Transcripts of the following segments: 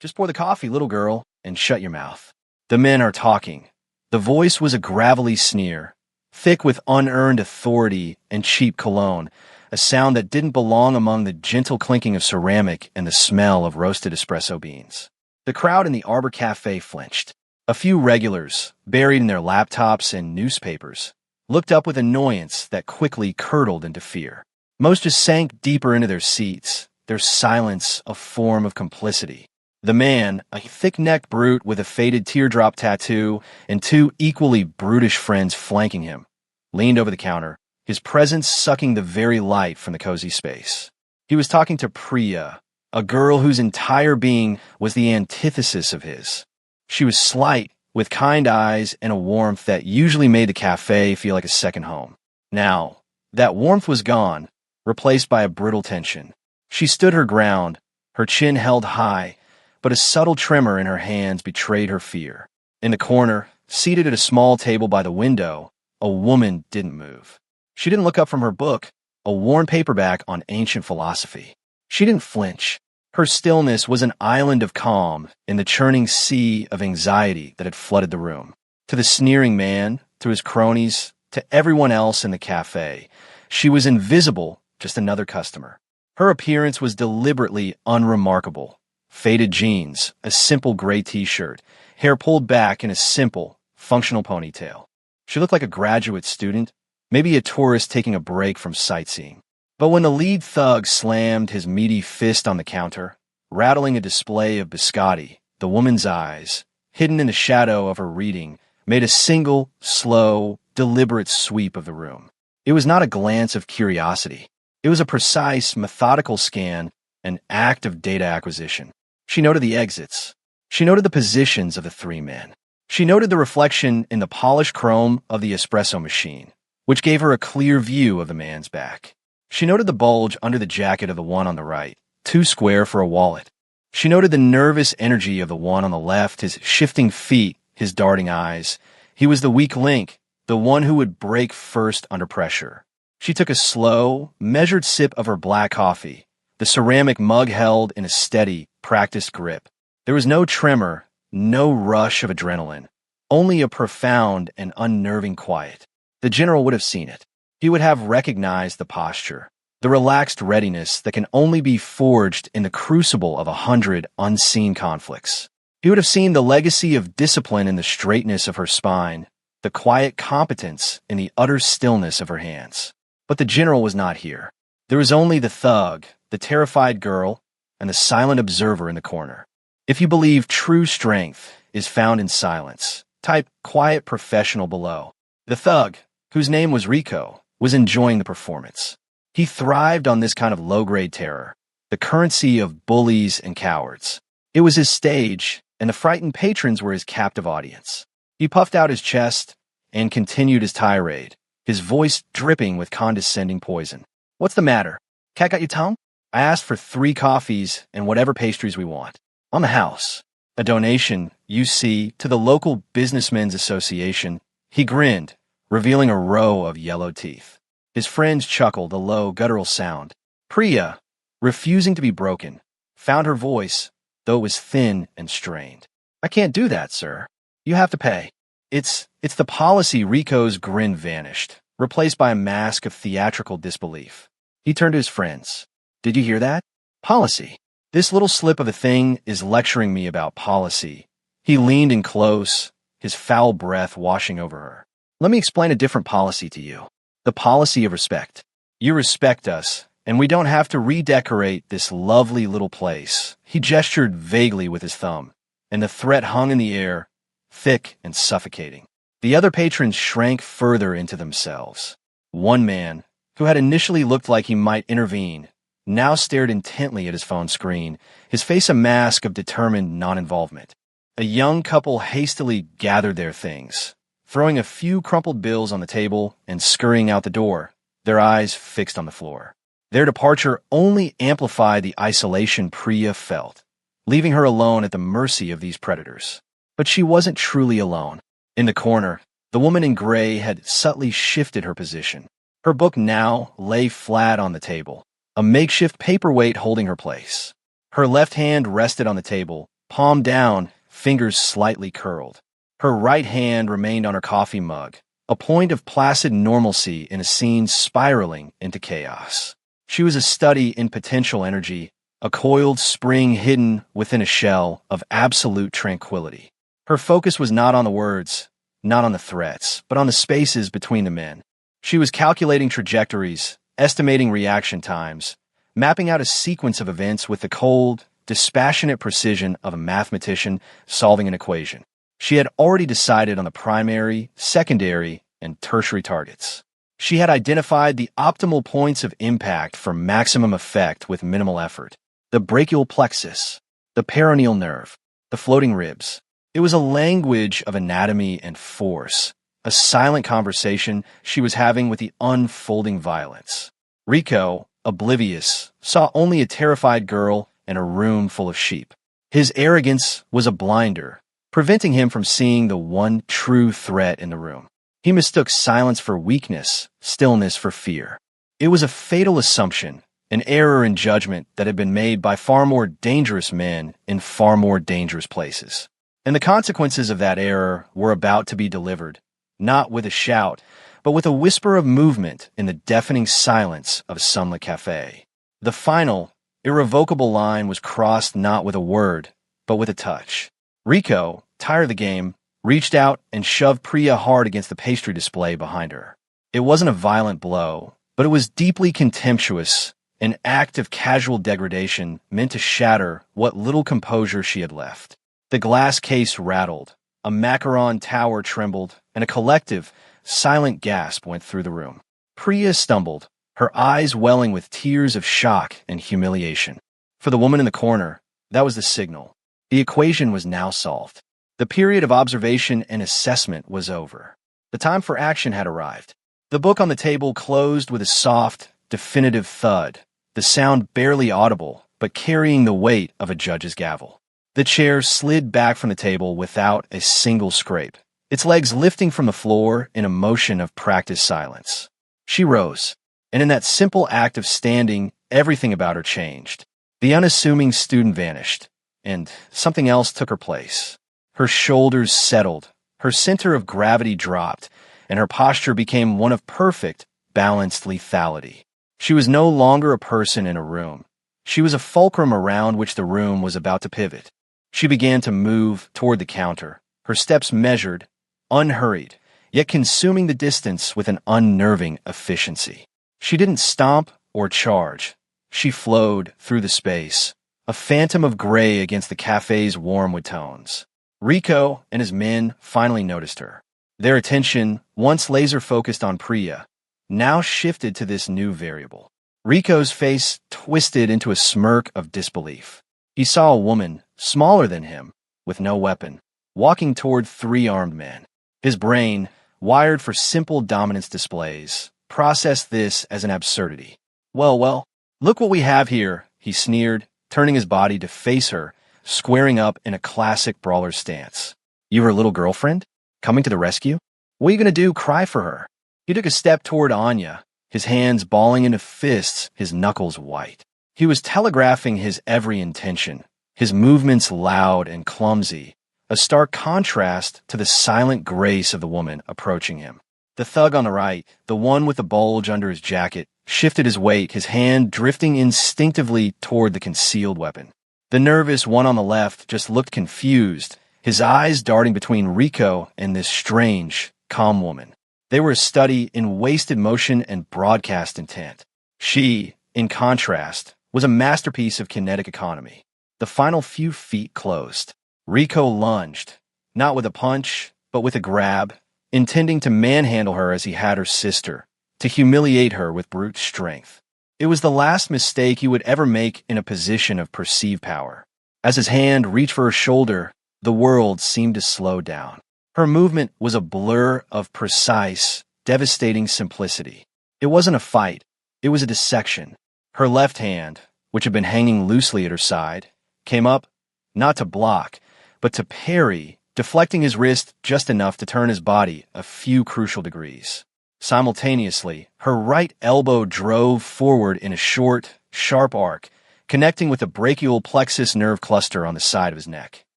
Just pour the coffee, little girl, and shut your mouth. The men are talking. The voice was a gravelly sneer, thick with unearned authority and cheap cologne, a sound that didn't belong among the gentle clinking of ceramic and the smell of roasted espresso beans. The crowd in the Arbor Cafe flinched. A few regulars, buried in their laptops and newspapers, looked up with annoyance that quickly curdled into fear. Most just sank deeper into their seats, their silence a form of complicity. The man, a thick-necked brute with a faded teardrop tattoo and two equally brutish friends flanking him, leaned over the counter, his presence sucking the very light from the cozy space. He was talking to Priya, a girl whose entire being was the antithesis of his. She was slight, with kind eyes and a warmth that usually made the cafe feel like a second home. Now, that warmth was gone, replaced by a brittle tension. She stood her ground, her chin held high, but a subtle tremor in her hands betrayed her fear. In the corner, seated at a small table by the window, a woman didn't move. She didn't look up from her book, a worn paperback on ancient philosophy. She didn't flinch. Her stillness was an island of calm in the churning sea of anxiety that had flooded the room. To the sneering man, to his cronies, to everyone else in the cafe, she was invisible, just another customer. Her appearance was deliberately unremarkable. Faded jeans, a simple gray t-shirt, hair pulled back in a simple, functional ponytail. She looked like a graduate student, maybe a tourist taking a break from sightseeing. But when the lead thug slammed his meaty fist on the counter, rattling a display of biscotti, the woman's eyes, hidden in the shadow of her reading, made a single, slow, deliberate sweep of the room. It was not a glance of curiosity. It was a precise, methodical scan, an act of data acquisition. She noted the exits. She noted the positions of the three men. She noted the reflection in the polished chrome of the espresso machine, which gave her a clear view of the man's back. She noted the bulge under the jacket of the one on the right, too square for a wallet. She noted the nervous energy of the one on the left, his shifting feet, his darting eyes. He was the weak link, the one who would break first under pressure. She took a slow, measured sip of her black coffee, the ceramic mug held in a steady, practiced grip. There was no tremor, no rush of adrenaline, only a profound and unnerving quiet. The general would have seen it. He would have recognized the posture, the relaxed readiness that can only be forged in the crucible of 100 unseen conflicts. He would have seen the legacy of discipline in the straightness of her spine, the quiet competence in the utter stillness of her hands. But the general was not here. There was only the thug, the terrified girl, and the silent observer in the corner. If you believe true strength is found in silence, type quiet professional below. The thug, whose name was Rico, was enjoying the performance. He thrived on this kind of low-grade terror, the currency of bullies and cowards. It was his stage, and the frightened patrons were his captive audience. He puffed out his chest and continued his tirade, his voice dripping with condescending poison. "What's the matter? Cat got your tongue? I asked for 3 coffees and whatever pastries we want. On the house. A donation, you see, to the local Businessmen's Association." He grinned, revealing a row of yellow teeth. His friends chuckled, a low, guttural sound. Priya, refusing to be broken, found her voice, though it was thin and strained. "I can't do that, sir. You have to pay." It's the policy." Rico's grin vanished, replaced by a mask of theatrical disbelief. He turned to his friends. "Did you hear that? Policy. This little slip of a thing is lecturing me about policy." He leaned in close, his foul breath washing over her. "Let me explain a different policy to you. The policy of respect. You respect us, and we don't have to redecorate this lovely little place." He gestured vaguely with his thumb, and the threat hung in the air, thick and suffocating. The other patrons shrank further into themselves. One man, who had initially looked like he might intervene, now stared intently at his phone screen, his face a mask of determined non-involvement. A young couple hastily gathered their things, throwing a few crumpled bills on the table and scurrying out the door, their eyes fixed on the floor. Their departure only amplified the isolation Priya felt, leaving her alone at the mercy of these predators. But she wasn't truly alone. In the corner, the woman in gray had subtly shifted her position. Her book now lay flat on the table, a makeshift paperweight holding her place. Her left hand rested on the table, palm down, fingers slightly curled. Her right hand remained on her coffee mug, a point of placid normalcy in a scene spiraling into chaos. She was a study in potential energy, a coiled spring hidden within a shell of absolute tranquility. Her focus was not on the words, not on the threats, but on the spaces between the men. She was calculating trajectories, estimating reaction times, mapping out a sequence of events with the cold, dispassionate precision of a mathematician solving an equation. She had already decided on the primary, secondary, and tertiary targets. She had identified the optimal points of impact for maximum effect with minimal effort. The brachial plexus, the peroneal nerve, the floating ribs. It was a language of anatomy and force, a silent conversation she was having with the unfolding violence. Rico, oblivious, saw only a terrified girl and a room full of sheep. His arrogance was a blinder, preventing him from seeing the one true threat in the room. He mistook silence for weakness, stillness for fear. It was a fatal assumption, an error in judgment that had been made by far more dangerous men in far more dangerous places. And the consequences of that error were about to be delivered, not with a shout, but with a whisper of movement in the deafening silence of a sunlit cafe. The final, irrevocable line was crossed not with a word, but with a touch. Rico, tired of the game, reached out and shoved Priya hard against the pastry display behind her. It wasn't a violent blow, but it was deeply contemptuous, an act of casual degradation meant to shatter what little composure she had left. The glass case rattled, a macaron tower trembled, and a collective, silent gasp went through the room. Priya stumbled, her eyes welling with tears of shock and humiliation. For the woman in the corner, that was the signal. The equation was now solved. The period of observation and assessment was over. The time for action had arrived. The book on the table closed with a soft, definitive thud, the sound barely audible, but carrying the weight of a judge's gavel. The chair slid back from the table without a single scrape, its legs lifting from the floor in a motion of practiced silence. She rose, and in that simple act of standing, everything about her changed. The unassuming student vanished, and something else took her place. Her shoulders settled, her center of gravity dropped, and her posture became one of perfect, balanced lethality. She was no longer a person in a room. She was a fulcrum around which the room was about to pivot. She began to move toward the counter, her steps measured, unhurried, yet consuming the distance with an unnerving efficiency. She didn't stomp or charge. She flowed through the space, a phantom of gray against the cafe's warm wood tones. Rico and his men finally noticed her. Their attention, once laser-focused on Priya, now shifted to this new variable. Rico's face twisted into a smirk of disbelief. He saw a woman, smaller than him, with no weapon, walking toward three armed men. His brain, wired for simple dominance displays, processed this as an absurdity. Well, look what we have here, he sneered, turning his body to face her, squaring up in a classic brawler stance. You her little girlfriend? Coming to the rescue? What are you going to do, cry for her? He took a step toward Anya, his hands balling into fists, his knuckles white. He was telegraphing his every intention, his movements loud and clumsy, a stark contrast to the silent grace of the woman approaching him. The thug on the right, the one with the bulge under his jacket, shifted his weight, his hand drifting instinctively toward the concealed weapon. The nervous one on the left just looked confused, his eyes darting between Rico and this strange, calm woman. They were a study in wasted motion and broadcast intent. She, in contrast, was a masterpiece of kinetic economy. The final few feet closed. Rico lunged, not with a punch, but with a grab, intending to manhandle her as he had her sister, to humiliate her with brute strength. It was the last mistake he would ever make in a position of perceived power. As his hand reached for her shoulder, the world seemed to slow down. Her movement was a blur of precise, devastating simplicity. It wasn't a fight. It was a dissection. Her left hand, which had been hanging loosely at her side, came up, not to block, but to parry, deflecting his wrist just enough to turn his body a few crucial degrees. Simultaneously, her right elbow drove forward in a short, sharp arc, connecting with a brachial plexus nerve cluster on the side of his neck.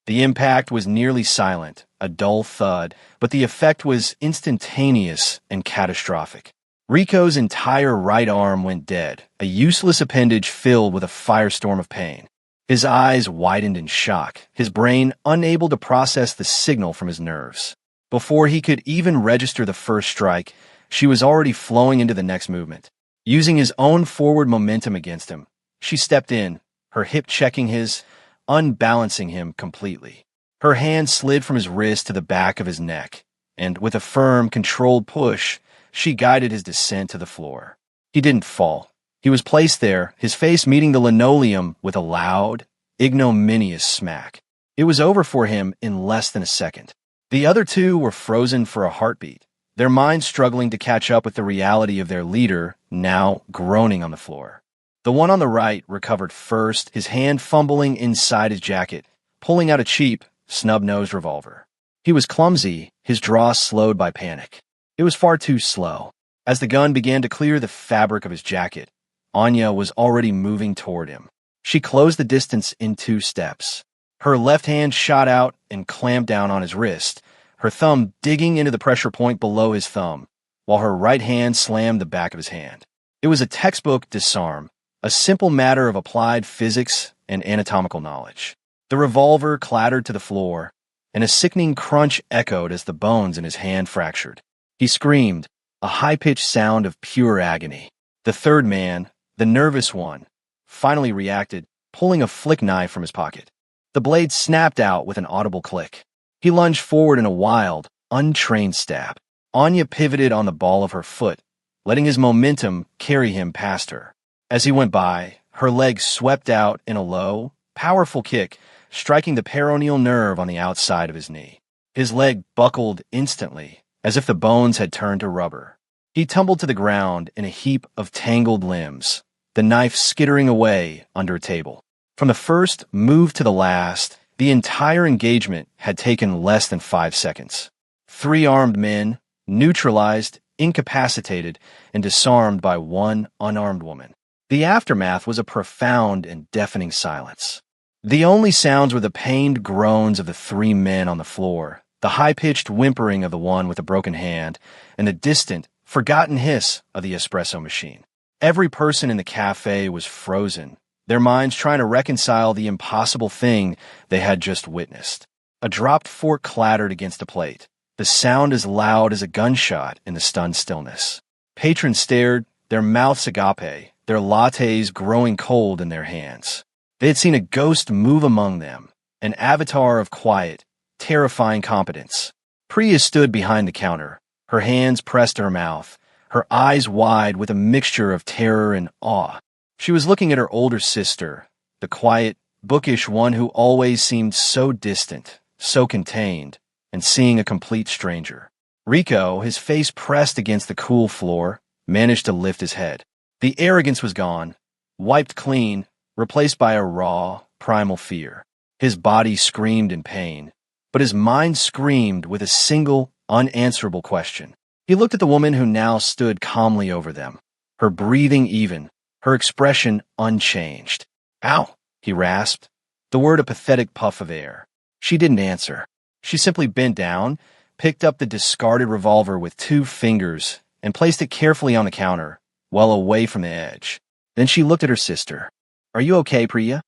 The impact was nearly silent, a dull thud, but the effect was instantaneous and catastrophic. Rico's entire right arm went dead, a useless appendage filled with a firestorm of pain. His eyes widened in shock, his brain unable to process the signal from his nerves. Before he could even register the first strike, she was already flowing into the next movement. Using his own forward momentum against him, she stepped in, her hip checking his, unbalancing him completely. Her hand slid from his wrist to the back of his neck, and with a firm, controlled push, she guided his descent to the floor. He didn't fall. He was placed there, his face meeting the linoleum with a loud, ignominious smack. It was over for him in less than a second. The other two were frozen for a heartbeat, their minds struggling to catch up with the reality of their leader, now groaning on the floor. The one on the right recovered first, his hand fumbling inside his jacket, pulling out a cheap, snub-nosed revolver. He was clumsy, his draw slowed by panic. It was far too slow. As the gun began to clear the fabric of his jacket, Anya was already moving toward him. She closed the distance in 2 steps. Her left hand shot out and clamped down on his wrist, her thumb digging into the pressure point below his thumb, while her right hand slammed the back of his hand. It was a textbook disarm, a simple matter of applied physics and anatomical knowledge. The revolver clattered to the floor, and a sickening crunch echoed as the bones in his hand fractured. He screamed, a high-pitched sound of pure agony. The third man, the nervous one, finally reacted, pulling a flick knife from his pocket. The blade snapped out with an audible click. He lunged forward in a wild, untrained stab. Anya pivoted on the ball of her foot, letting his momentum carry him past her. As he went by, her leg swept out in a low, powerful kick, striking the peroneal nerve on the outside of his knee. His leg buckled instantly, as if the bones had turned to rubber. He tumbled to the ground in a heap of tangled limbs, the knife skittering away under a table. From the first move to the last, the entire engagement had taken less than 5 seconds. 3 armed men, neutralized, incapacitated, and disarmed by 1 unarmed woman. The aftermath was a profound and deafening silence. The only sounds were the pained groans of the 3 men on the floor, the high-pitched whimpering of the one with a broken hand, and the distant, forgotten hiss of the espresso machine. Every person in the cafe was frozen, their minds trying to reconcile the impossible thing they had just witnessed. A dropped fork clattered against a plate, the sound as loud as a gunshot in the stunned stillness. Patrons stared, their mouths agape, their lattes growing cold in their hands. They had seen a ghost move among them, an avatar of quiet, terrifying competence. Priya stood behind the counter, her hands pressed to her mouth, her eyes wide with a mixture of terror and awe. She was looking at her older sister, the quiet, bookish one who always seemed so distant, so contained, and seeing a complete stranger. Rico, his face pressed against the cool floor, managed to lift his head. The arrogance was gone, wiped clean, replaced by a raw, primal fear. His body screamed in pain, but his mind screamed with a single, unanswerable question. He looked at the woman who now stood calmly over them, her breathing even, her expression unchanged. "Ow," he rasped, the word a pathetic puff of air. She didn't answer. She simply bent down, picked up the discarded revolver with 2 fingers, and placed it carefully on the counter, well away from the edge. Then she looked at her sister. "Are you okay, Priya?"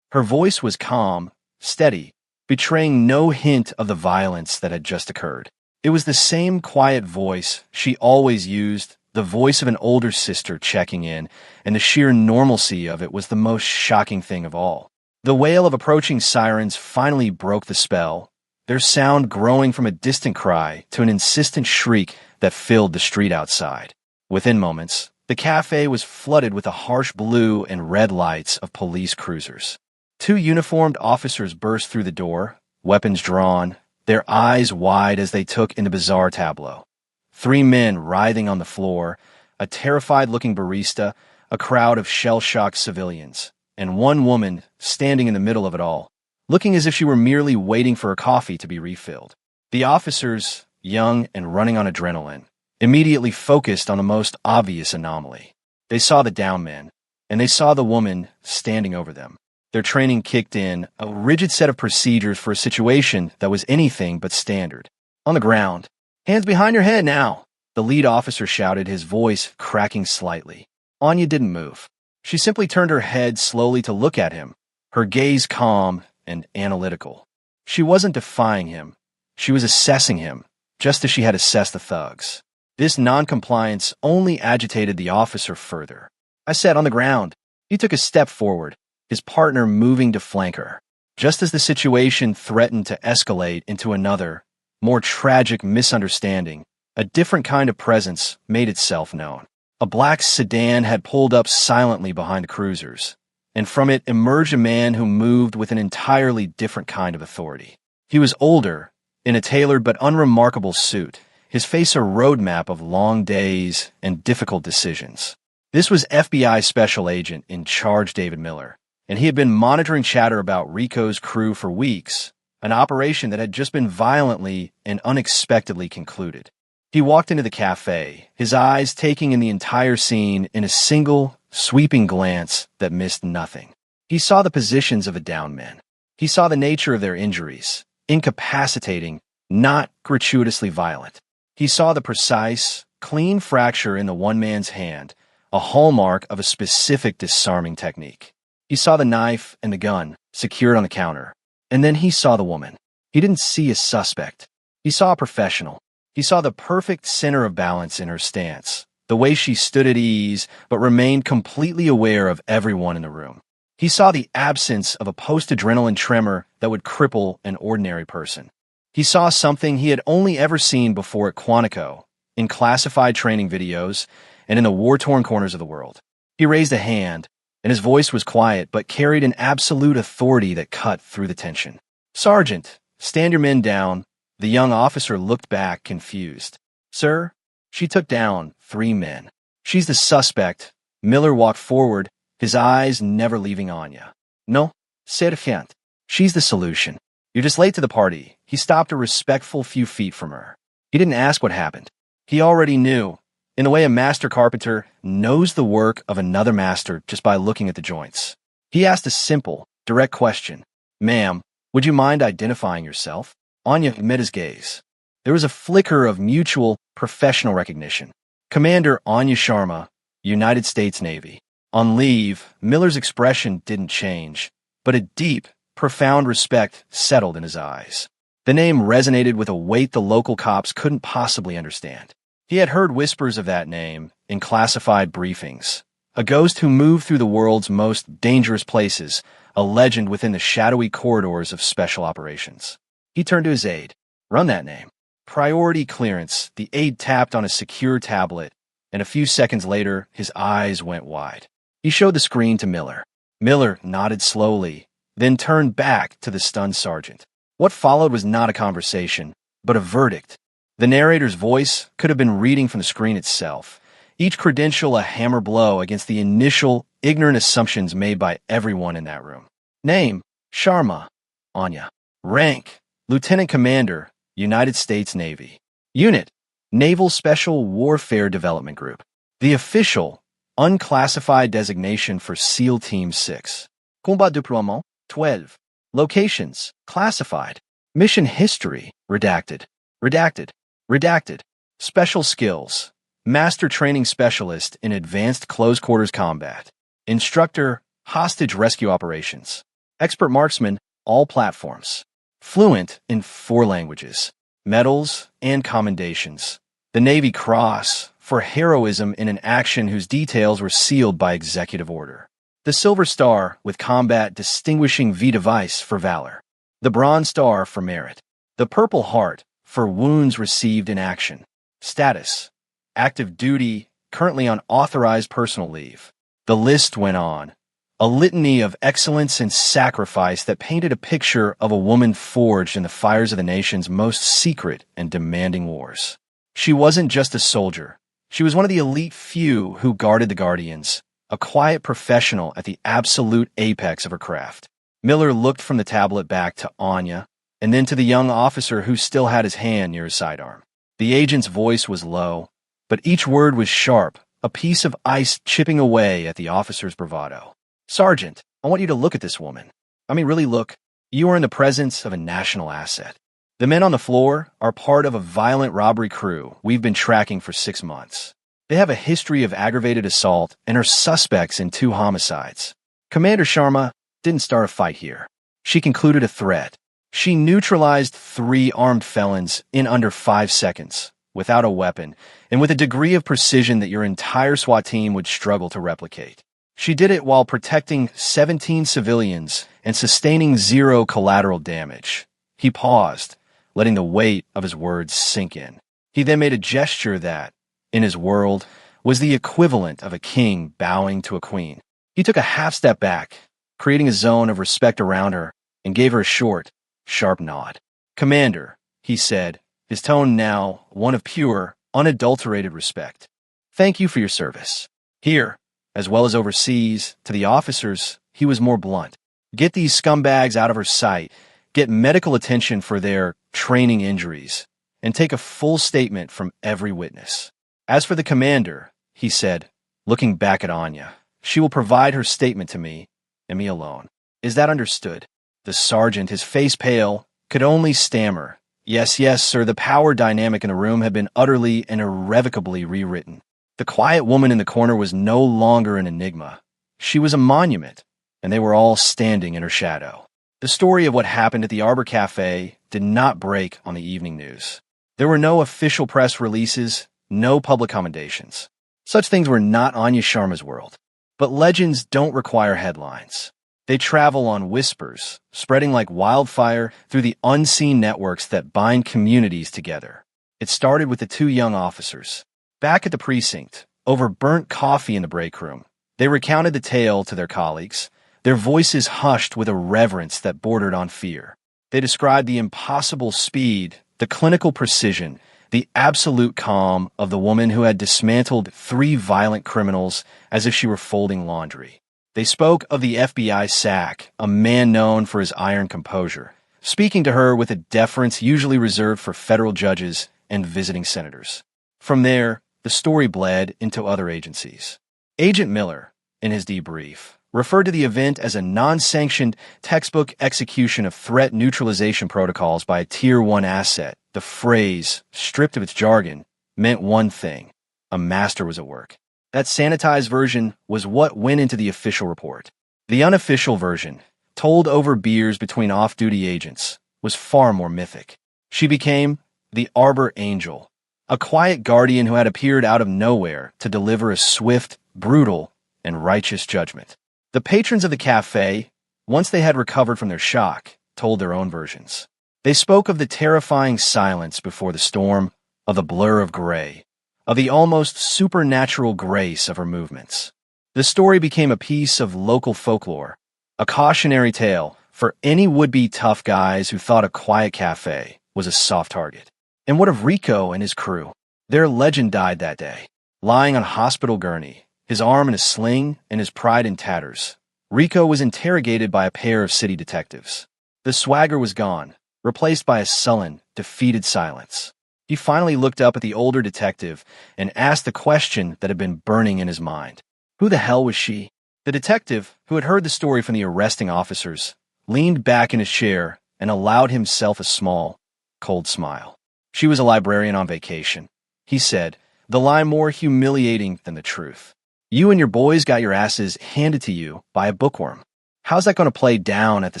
Her voice was calm, steady, betraying no hint of the violence that had just occurred. It was the same quiet voice she always used, the voice of an older sister checking in, and the sheer normalcy of it was the most shocking thing of all. The wail of approaching sirens finally broke the spell, their sound growing from a distant cry to an insistent shriek that filled the street outside. Within moments, the cafe was flooded with the harsh blue and red lights of police cruisers. 2 uniformed officers burst through the door, weapons drawn, their eyes wide as they took in the bizarre tableau. 3 men writhing on the floor, a terrified-looking barista, a crowd of shell-shocked civilians, and 1 woman standing in the middle of it all, looking as if she were merely waiting for a coffee to be refilled. The officers, young and running on adrenaline, immediately focused on the most obvious anomaly. They saw the down men, and they saw the woman standing over them. Their training kicked in, a rigid set of procedures for a situation that was anything but standard. On the ground. Hands behind your head now, the lead officer shouted, his voice cracking slightly. Anya didn't move. She simply turned her head slowly to look at him, her gaze calm and analytical. She wasn't defying him. She was assessing him, just as she had assessed the thugs. This noncompliance only agitated the officer further. I said, on the ground. He took a step forward, his partner moving to flank her. Just as the situation threatened to escalate into another, more tragic misunderstanding, a different kind of presence made itself known. A black sedan had pulled up silently behind the cruisers, and from it emerged a man who moved with an entirely different kind of authority. He was older, in a tailored but unremarkable suit, his face a roadmap of long days and difficult decisions. This was FBI Special Agent in charge David Miller, and he had been monitoring chatter about Rico's crew for weeks, an operation that had just been violently and unexpectedly concluded. He walked into the cafe, his eyes taking in the entire scene in a single, sweeping glance that missed nothing. He saw the positions of the downed men. He saw the nature of their injuries, incapacitating, not gratuitously violent. He saw the precise, clean fracture in the one man's hand, a hallmark of a specific disarming technique. He saw the knife and the gun secured on the counter. And then he saw the woman. He didn't see a suspect. He saw a professional. He saw the perfect center of balance in her stance, the way she stood at ease but remained completely aware of everyone in the room. He saw the absence of a post-adrenaline tremor that would cripple an ordinary person. He saw something he had only ever seen before at Quantico, in classified training videos, and in the war-torn corners of the world. He raised a hand, and his voice was quiet but carried an absolute authority that cut through the tension. Sergeant, stand your men down. The young officer looked back, confused. Sir? She took down 3 men. She's the suspect. Miller walked forward, his eyes never leaving Anya. No, Sergeant. She's the solution. You're just late to the party. He stopped a respectful few feet from her. He didn't ask what happened. He already knew, in the way a master carpenter knows the work of another master just by looking at the joints. He asked a simple, direct question. Ma'am, would you mind identifying yourself? Anya met his gaze. There was a flicker of mutual, professional recognition. Commander Anya Sharma, United States Navy. On leave, Miller's expression didn't change, but a deep, profound respect settled in his eyes. The name resonated with a weight the local cops couldn't possibly understand. He had heard whispers of that name in classified briefings. A ghost who moved through the world's most dangerous places, a legend within the shadowy corridors of special operations. He turned to his aide. Run that name. Priority clearance. The aide tapped on a secure tablet, and a few seconds later, his eyes went wide. He showed the screen to Miller. Miller nodded slowly, then turned back to the stunned sergeant. What followed was not a conversation, but a verdict. The narrator's voice could have been reading from the screen itself, each credential a hammer blow against the initial, ignorant assumptions made by everyone in that room. Name, Sharma, Anya. Rank, Lieutenant Commander, United States Navy. Unit, Naval Special Warfare Development Group. The official, unclassified designation for SEAL Team 6. Combat Deploiement, 12. Locations, classified. Mission history, redacted. Redacted. Redacted. Special skills. Master Training Specialist in Advanced Close Quarters Combat. Instructor, Hostage Rescue Operations. Expert Marksman, all platforms. Fluent in 4 languages. Medals and commendations. The Navy Cross for heroism in an action whose details were sealed by executive order. The Silver Star with Combat Distinguishing V device for valor. The Bronze Star for merit. The Purple Heart for wounds received in action. Status, active duty, currently on authorized personal leave. The list went on. A litany of excellence and sacrifice that painted a picture of a woman forged in the fires of the nation's most secret and demanding wars. She wasn't just a soldier. She was one of the elite few who guarded the Guardians, a quiet professional at the absolute apex of her craft. Miller looked from the tablet back to Anya, and then to the young officer who still had his hand near his sidearm. The agent's voice was low, but each word was sharp, a piece of ice chipping away at the officer's bravado. "Sergeant, I want you to look at this woman. I mean, really look. You are in the presence of a national asset. The men on the floor are part of a violent robbery crew we've been tracking for 6 months. They have a history of aggravated assault and are suspects in 2 homicides. Commander Sharma didn't start a fight here. She concluded a threat. She neutralized 3 armed felons in under 5 seconds, without a weapon, and with a degree of precision that your entire SWAT team would struggle to replicate. She did it while protecting 17 civilians and sustaining 0 collateral damage." He paused, letting the weight of his words sink in. He then made a gesture that, in his world, was the equivalent of a king bowing to a queen. He took a half step back, creating a zone of respect around her, and gave her a short, sharp nod. "Commander," he said, his tone now one of pure, unadulterated respect. "Thank you for your service. Here, as well as overseas, to the officers, he was more blunt. Get these scumbags out of her sight, get medical attention for their training injuries, and take a full statement from every witness. As for the commander," he said, looking back at Anya, "she will provide her statement to me, and me alone. Is that understood?" The sergeant, his face pale, could only stammer, "Yes, yes, sir." The power dynamic in the room had been utterly and irrevocably rewritten. The quiet woman in the corner was no longer an enigma. She was a monument, and they were all standing in her shadow. The story of what happened at the Arbor Cafe did not break on the evening news. There were no official press releases, no public commendations. Such things were not Anya Sharma's world. But legends don't require headlines. They travel on whispers, spreading like wildfire through the unseen networks that bind communities together. It started with the 2 young officers. Back at the precinct, over burnt coffee in the break room, they recounted the tale to their colleagues, their voices hushed with a reverence that bordered on fear. They described the impossible speed, the clinical precision, the absolute calm of the woman who had dismantled 3 violent criminals as if she were folding laundry. They spoke of the FBI SAC, a man known for his iron composure, speaking to her with a deference usually reserved for federal judges and visiting senators. From there, the story bled into other agencies. Agent Miller, in his debrief, referred to the event as a non-sanctioned textbook execution of threat neutralization protocols by a Tier 1 asset. The phrase, stripped of its jargon, meant one thing: a master was at work. That sanitized version was what went into the official report. The unofficial version, told over beers between off-duty agents, was far more mythic. She became the Arbor Angel, a quiet guardian who had appeared out of nowhere to deliver a swift, brutal, and righteous judgment. The patrons of the cafe, once they had recovered from their shock, told their own versions. They spoke of the terrifying silence before the storm, of the blur of gray, of the almost supernatural grace of her movements. The story became a piece of local folklore, a cautionary tale for any would-be tough guys who thought a quiet cafe was a soft target. And what of Rico and his crew? Their legend died that day, lying on a hospital gurney, his arm in a sling and his pride in tatters. Rico was interrogated by a pair of city detectives. The swagger was gone, replaced by a sullen, defeated silence. He finally looked up at the older detective and asked the question that had been burning in his mind. Who the hell was she? The detective, who had heard the story from the arresting officers, leaned back in his chair and allowed himself a small, cold smile. She was a librarian on vacation, he said, the lie more humiliating than the truth. You and your boys got your asses handed to you by a bookworm. How's that going to play down at the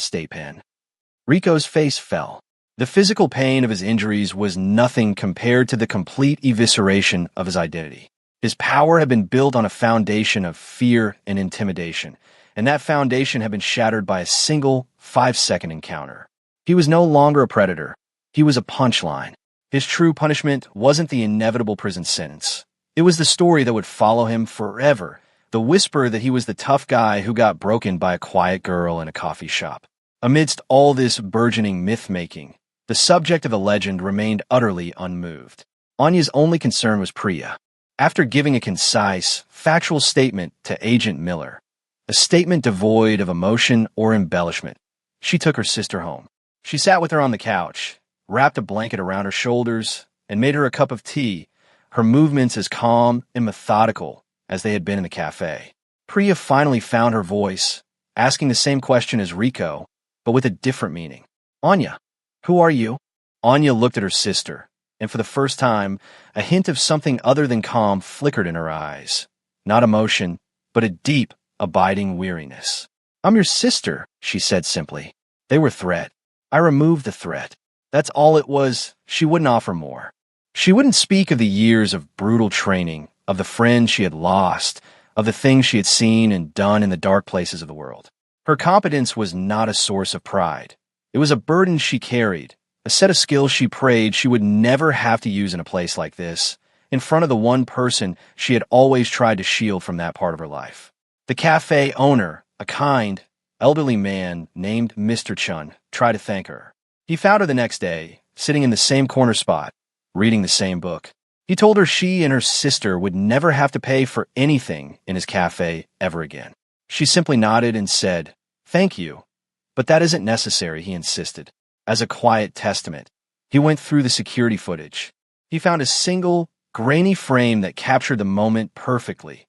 state pen? Rico's face fell. The physical pain of his injuries was nothing compared to the complete evisceration of his identity. His power had been built on a foundation of fear and intimidation, and that foundation had been shattered by a single 5-second encounter. He was no longer a predator. He was a punchline. His true punishment wasn't the inevitable prison sentence. It was the story that would follow him forever, the whisper that he was the tough guy who got broken by a quiet girl in a coffee shop. Amidst all this burgeoning myth-making, the subject of the legend remained utterly unmoved. Anya's only concern was Priya. After giving a concise, factual statement to Agent Miller, a statement devoid of emotion or embellishment, she took her sister home. She sat with her on the couch, wrapped a blanket around her shoulders, and made her a cup of tea, her movements as calm and methodical as they had been in the cafe. Priya finally found her voice, asking the same question as Rico, but with a different meaning. Anya, who are you? Anya looked at her sister, and for the first time, a hint of something other than calm flickered in her eyes. Not emotion, but a deep, abiding weariness. I'm your sister, she said simply. They were threat. I removed the threat. That's all it was. She wouldn't offer more. She wouldn't speak of the years of brutal training, of the friends she had lost, of the things she had seen and done in the dark places of the world. Her competence was not a source of pride. It was a burden she carried, a set of skills she prayed she would never have to use in a place like this, in front of the one person she had always tried to shield from that part of her life. The cafe owner, a kind, elderly man named Mr. Chun, tried to thank her. He found her the next day, sitting in the same corner spot, reading the same book. He told her she and her sister would never have to pay for anything in his cafe ever again. She simply nodded and said, "Thank you. But that isn't necessary," he insisted. As a quiet testament, he went through the security footage. He found a single, grainy frame that captured the moment perfectly.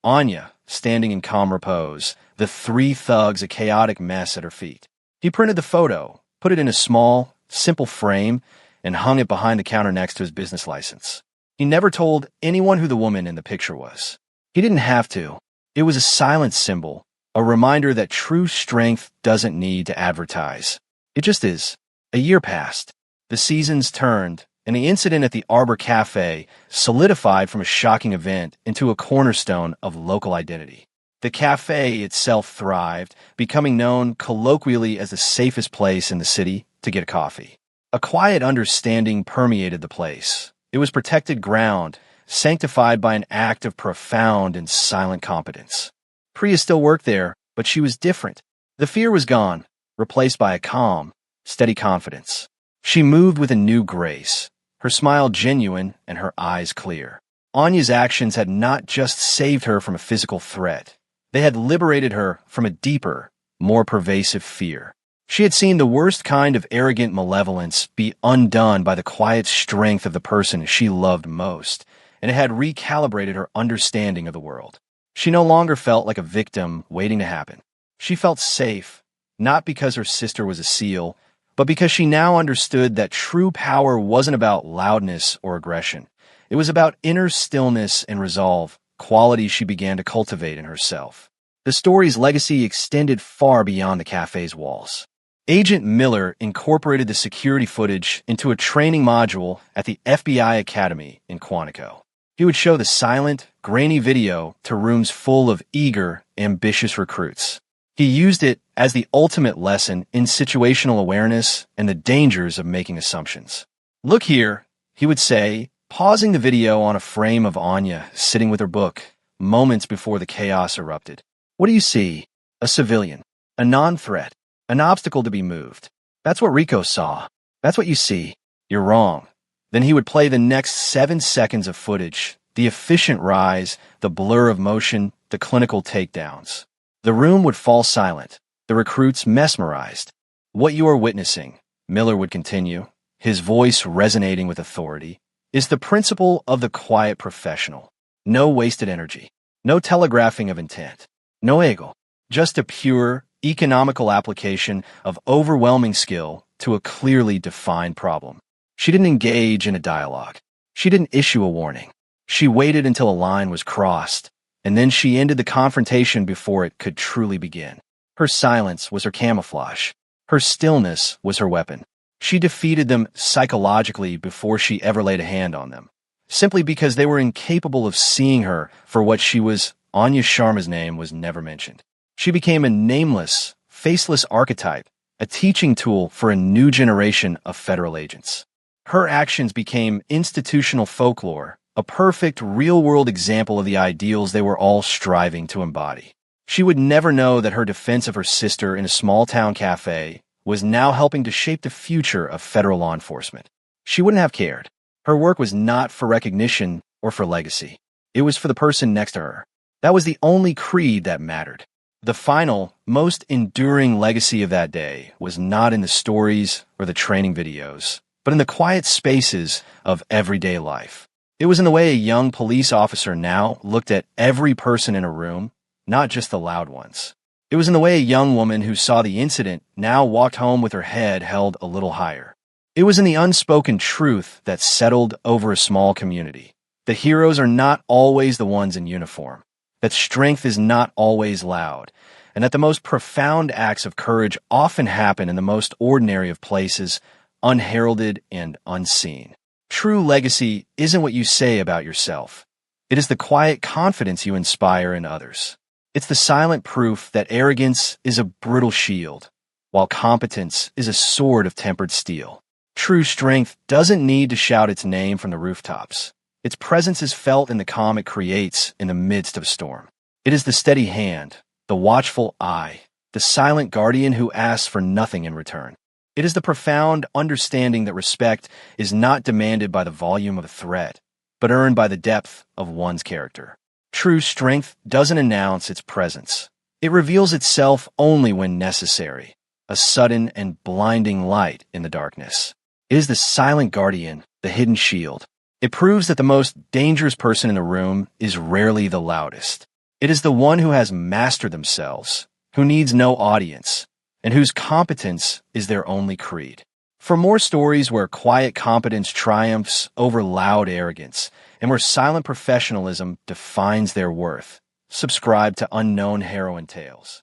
Anya, standing in calm repose, the three thugs a chaotic mess at her feet. He printed the photo, put it in a small, simple frame, and hung it behind the counter next to his business license. He never told anyone who the woman in the picture was. He didn't have to. It was a silent symbol, a reminder that true strength doesn't need to advertise. It just is. A year passed. The seasons turned, and the incident at the Arbor Cafe solidified from a shocking event into a cornerstone of local identity. The cafe itself thrived, becoming known colloquially as the safest place in the city to get a coffee. A quiet understanding permeated the place. It was protected ground, sanctified by an act of profound and silent competence. Priya still worked there, but she was different. The fear was gone, replaced by a calm, steady confidence. She moved with a new grace, her smile genuine and her eyes clear. Anya's actions had not just saved her from a physical threat. They had liberated her from a deeper, more pervasive fear. She had seen the worst kind of arrogant malevolence be undone by the quiet strength of the person she loved most, and it had recalibrated her understanding of the world. She no longer felt like a victim waiting to happen. She felt safe, not because her sister was a SEAL, but because she now understood that true power wasn't about loudness or aggression. It was about inner stillness and resolve, qualities she began to cultivate in herself. The story's legacy extended far beyond the cafe's walls. Agent Miller incorporated the security footage into a training module at the FBI Academy in Quantico. He would show the silent, grainy video to rooms full of eager, ambitious recruits. He used it as the ultimate lesson in situational awareness and the dangers of making assumptions. "Look here," he would say, pausing the video on a frame of Anya sitting with her book, moments before the chaos erupted. "What do you see? A civilian, a non-threat, an obstacle to be moved. That's what Rico saw. That's what you see. You're wrong." Then he would play the next 7 seconds of footage, the efficient rise, the blur of motion, the clinical takedowns. The room would fall silent, the recruits mesmerized. "What you are witnessing," Miller would continue, his voice resonating with authority, "is the principle of the quiet professional. No wasted energy, no telegraphing of intent, no ego, just a pure, economical application of overwhelming skill to a clearly defined problem." She didn't engage in a dialogue. She didn't issue a warning. She waited until a line was crossed, and then she ended the confrontation before it could truly begin. Her silence was her camouflage. Her stillness was her weapon. She defeated them psychologically before she ever laid a hand on them, simply because they were incapable of seeing her for what she was. Anya Sharma's name was never mentioned. She became a nameless, faceless archetype, a teaching tool for a new generation of federal agents. Her actions became institutional folklore, a perfect real-world example of the ideals they were all striving to embody. She would never know that her defense of her sister in a small-town cafe was now helping to shape the future of federal law enforcement. She wouldn't have cared. Her work was not for recognition or for legacy. It was for the person next to her. That was the only creed that mattered. The final, most enduring legacy of that day was not in the stories or the training videos, but in the quiet spaces of everyday life. It was in the way a young police officer now looked at every person in a room, not just the loud ones. It was in the way a young woman who saw the incident now walked home with her head held a little higher. It was in the unspoken truth that settled over a small community. The heroes are not always the ones in uniform, that strength is not always loud, and that the most profound acts of courage often happen in the most ordinary of places, unheralded and unseen. True legacy isn't what you say about yourself. It is the quiet confidence you inspire in others. It's the silent proof that arrogance is a brittle shield, while competence is a sword of tempered steel. True strength doesn't need to shout its name from the rooftops. Its presence is felt in the calm it creates in the midst of a storm. It is the steady hand, the watchful eye, the silent guardian who asks for nothing in return. It is the profound understanding that respect is not demanded by the volume of a threat, but earned by the depth of one's character. True strength doesn't announce its presence. It reveals itself only when necessary, a sudden and blinding light in the darkness. It is the silent guardian, the hidden shield. It proves that the most dangerous person in the room is rarely the loudest. It is the one who has mastered themselves, who needs no audience, and whose competence is their only creed. For more stories where quiet competence triumphs over loud arrogance, and where silent professionalism defines their worth, subscribe to Unknown Heroine Tales.